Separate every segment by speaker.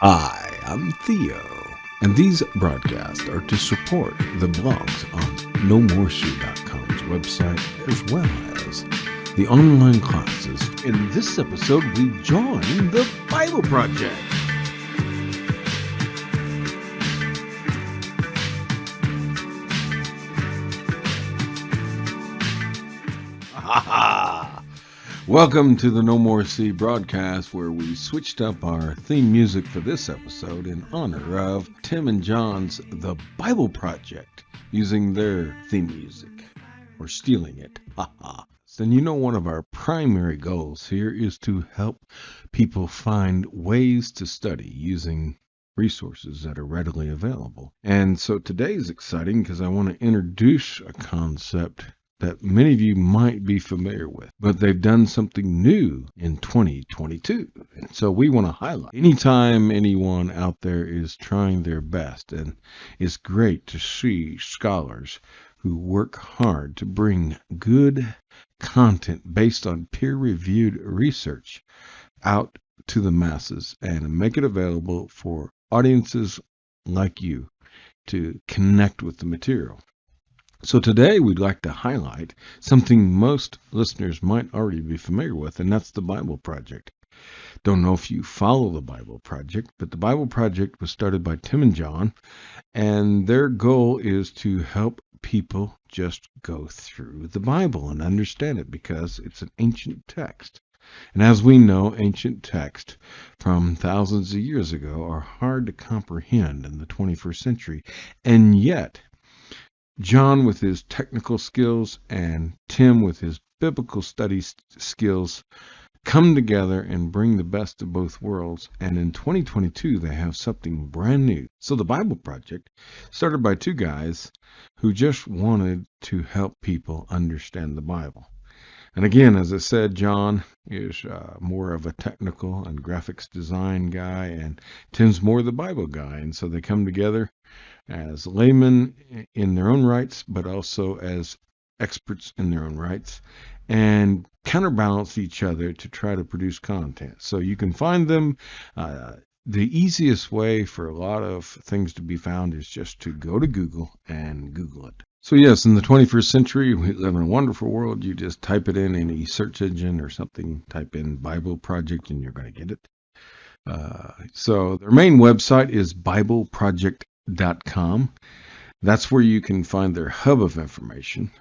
Speaker 1: Hi, I'm Theo, and these broadcasts are to support the blogs on nomorsu.com's website as well as the online classes. In this episode, we join the Bible Project. Ha ha! Welcome to the No More Sea broadcast, where we switched up our theme music for this episode in honor of Tim and John's The Bible Project, using their theme music, or stealing it. Ha ha! And you know, one of our primary goals here is to help people find ways to study using resources that are readily available. And so today is exciting because I want to introduce a concept that many of you might be familiar with, but they've done something new in 2022. And so we want to highlight anytime anyone out there is trying their best, and it's great to see scholars who work hard to bring good content based on peer-reviewed research out to the masses and make it available for audiences like you to connect with the material. So today we'd like to highlight something most listeners might already be familiar with, and that's the Bible Project. Don't know if you follow the Bible Project, but the Bible Project was started by Tim and John, and their goal is to help people just go through the Bible and understand it, because it's an ancient text. And as we know, ancient texts from thousands of years ago are hard to comprehend in the 21st century, and yet John with his technical skills and Tim with his biblical study skills come together and bring the best of both worlds. And in 2022, they have something brand new. So the Bible Project, started by two guys who just wanted to help people understand the Bible. And again, as I said, John is more of a technical and graphics design guy, and Tim's more the Bible guy. And so they come together as laymen in their own rights, but also as experts in their own rights, and counterbalance each other to try to produce content. So you can find them. The easiest way for a lot of things to be found is just to go to Google and Google it. So yes, in the 21st century, we live in a wonderful world. You just type it in any search engine or something, type in Bible Project, and you're going to get it. So their main website is BibleProject.com. That's where you can find their hub of information,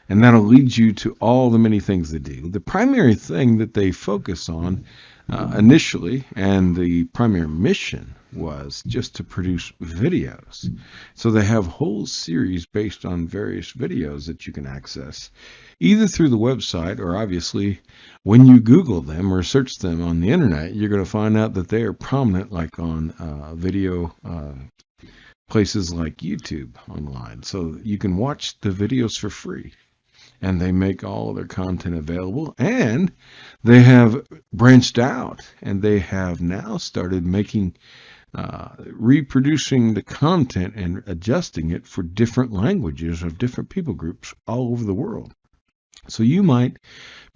Speaker 1: and that'll lead you to all the many things they do. The primary thing that they focus on initially, and the primary mission, was just to produce videos. So they have whole series based on various videos that you can access either through the website, or obviously when you Google them or search them on the internet, you're going to find out that they are prominent, like on video places like YouTube online. So you can watch the videos for free, and they make all of their content available. And they have branched out, and they have now started making reproducing the content and adjusting it for different languages of different people groups all over the world. So you might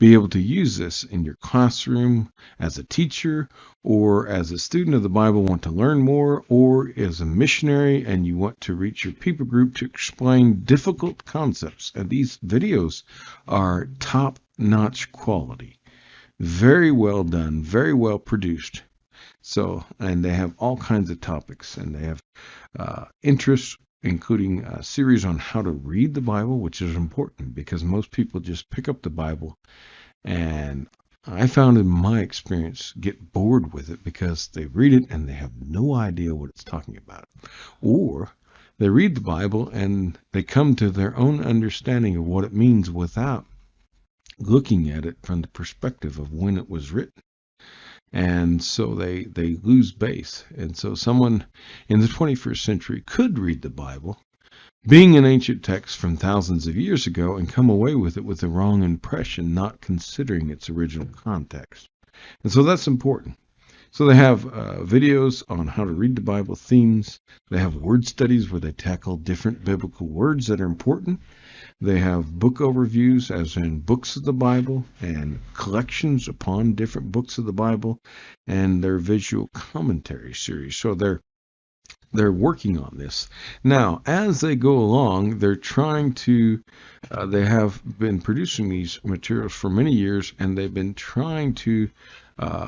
Speaker 1: be able to use this in your classroom as a teacher, or as a student of the Bible want to learn more, or as a missionary and you want to reach your people group to explain difficult concepts. And these videos are top-notch quality, very well done, very well produced. So, and they have all kinds of topics, and they have interests, including a series on how to read the Bible, which is important because most people just pick up the Bible, and I found in my experience get bored with it because they read it and they have no idea what it's talking about. Or they read the Bible and they come to their own understanding of what it means without looking at it from the perspective of when it was written. And so they lose base. And so someone in the 21st century could read the Bible, being an ancient text from thousands of years ago, and come away with it with the wrong impression, not considering its original context. And so that's important. So they have videos on how to read the Bible, themes. They have word studies where they tackle different biblical words that are important. They have book overviews, as in books of the Bible, and collections upon different books of the Bible, and their visual commentary series. So they're working on this. Now, as they go along, they're trying to, they have been producing these materials for many years, and they've been trying to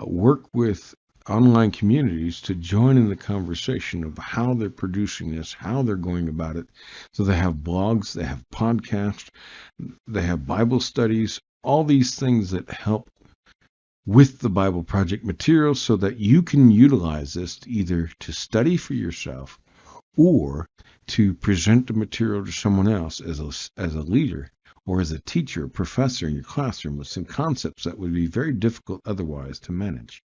Speaker 1: work with online communities to join in the conversation of how they're producing this, how they're going about it. So they have blogs, they have podcasts, they have Bible studies, all these things that help with the Bible Project material so that you can utilize this either to study for yourself or to present the material to someone else as a leader or as a teacher, professor in your classroom with some concepts that would be very difficult otherwise to manage.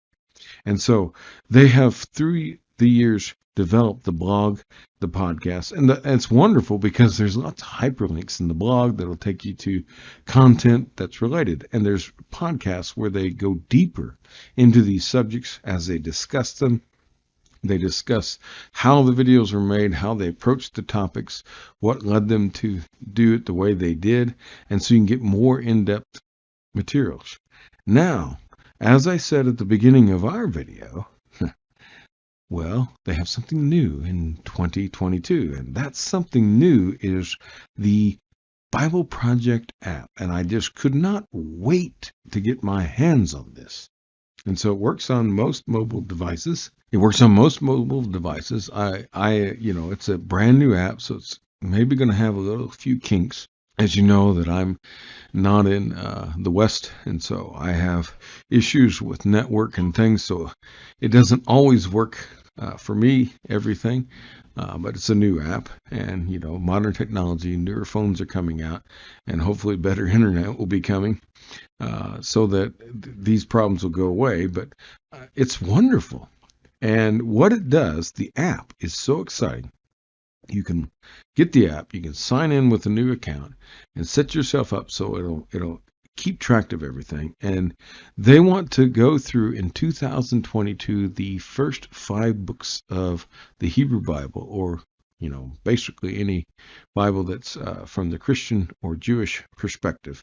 Speaker 1: And so they have, through the years, developed the blog, the podcast, and it's wonderful because there's lots of hyperlinks in the blog that'll take you to content that's related. And there's podcasts where they go deeper into these subjects as they discuss them. They discuss how the videos are made, how they approach the topics, what led them to do it the way they did, and so you can get more in-depth materials. Now, as I said at the beginning of our video, well, they have something new in 2022, and that something new is the Bible Project app, and I just could not wait to get my hands on this. And so it works on most mobile devices. It's a brand new app, so it's maybe going to have a few kinks. As you know, that I'm not in the West, and so I have issues with network and things, so it doesn't always work for me, everything, but it's a new app, and modern technology, newer phones are coming out, and hopefully better internet will be coming so that these problems will go away. But it's wonderful, and what it does, the app is so exciting. You can get the app, you can sign in with a new account and set yourself up so it'll keep track of everything. And they want to go through in 2022 the first 5 books of the Hebrew Bible, or basically any Bible that's from the Christian or Jewish perspective,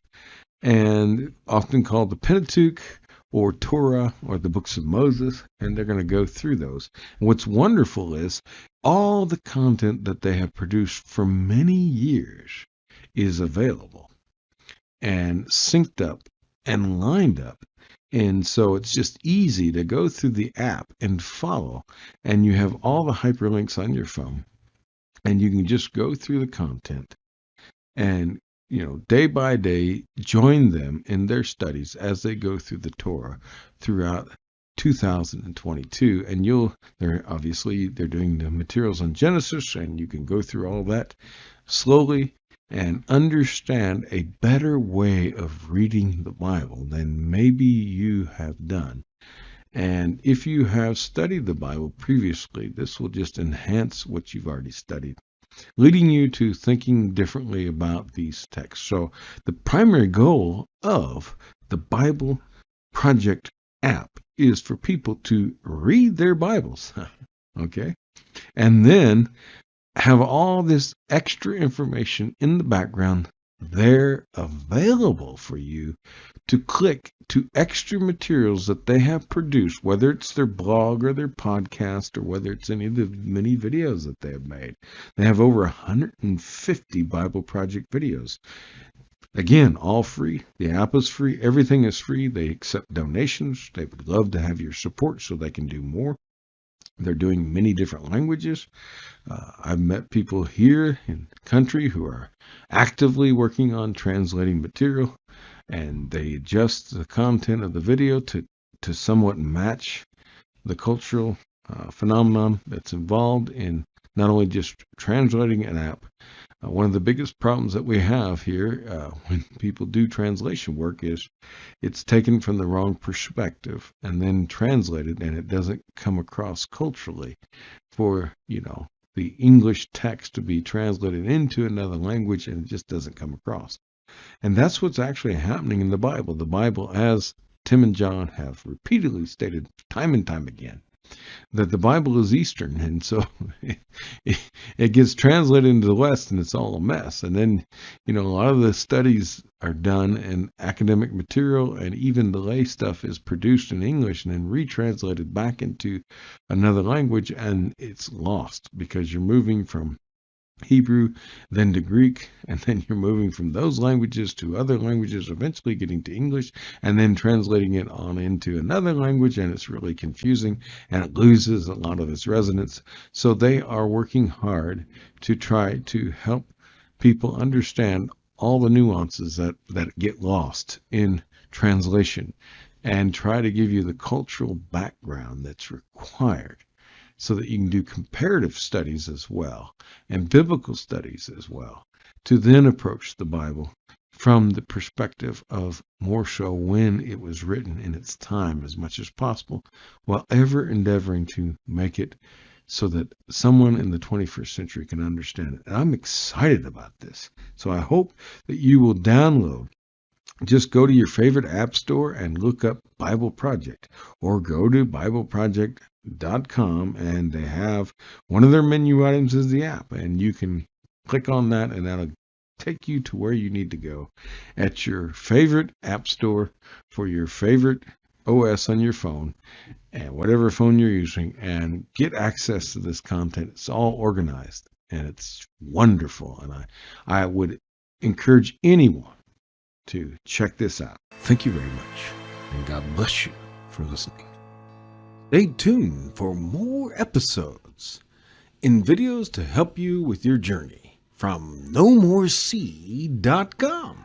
Speaker 1: and often called the Pentateuch or Torah or the books of Moses, and they're going to go through those. And what's wonderful is all the content that they have produced for many years is available and synced up and lined up. And so it's just easy to go through the app and follow, and you have all the hyperlinks on your phone, and you can just go through the content and day by day, join them in their studies as they go through the Torah throughout 2022. And they're doing the materials on Genesis, and you can go through all that slowly and understand a better way of reading the Bible than maybe you have done. And if you have studied the Bible previously, this will just enhance what you've already studied, leading you to thinking differently about these texts. So the primary goal of the Bible Project app is for people to read their Bibles, okay? And then have all this extra information in the background there available for you to click to extra materials that they have produced, whether it's their blog or their podcast or whether it's any of the many videos that they have made. They have over 150 Bible Project videos. Again, all free. The app is free. Everything is free. They accept donations. They would love to have your support so they can do more. They're doing many different languages. I've met people here in the country who are actively working on translating material, and they adjust the content of the video to somewhat match the cultural phenomenon that's involved in not only just translating an app. One of the biggest problems that we have here when people do translation work is it's taken from the wrong perspective and then translated, and it doesn't come across culturally for, the English text to be translated into another language, and it just doesn't come across. And that's what's actually happening in the Bible. The Bible, as Tim and John have repeatedly stated time and time again, that the Bible is Eastern, and so it gets translated into the West, and it's all a mess. And then, a lot of the studies are done, and academic material, and even the lay stuff is produced in English and then retranslated back into another language, and it's lost because you're moving from Hebrew, then to Greek, and then you're moving from those languages to other languages, eventually getting to English, and then translating it on into another language, and it's really confusing, and it loses a lot of its resonance. So they are working hard to try to help people understand all the nuances that get lost in translation, and try to give you the cultural background that's required, so that you can do comparative studies as well, and biblical studies as well, to then approach the Bible from the perspective of more so when it was written in its time as much as possible, while ever endeavoring to make it so that someone in the 21st century can understand it. And I'm excited about this. So I hope that you will download. Just go to your favorite app store and look up Bible Project, or go to BibleProject.com, and they have one of their menu items is the app, and you can click on that, and that'll take you to where you need to go at your favorite app store for your favorite OS on your phone, and whatever phone you're using, and get access to this content. It's all organized, and it's wonderful, and I would encourage anyone to check this out. Thank you very much, and God bless you for listening. Stay tuned for more episodes in videos to help you with your journey from nomorec.com.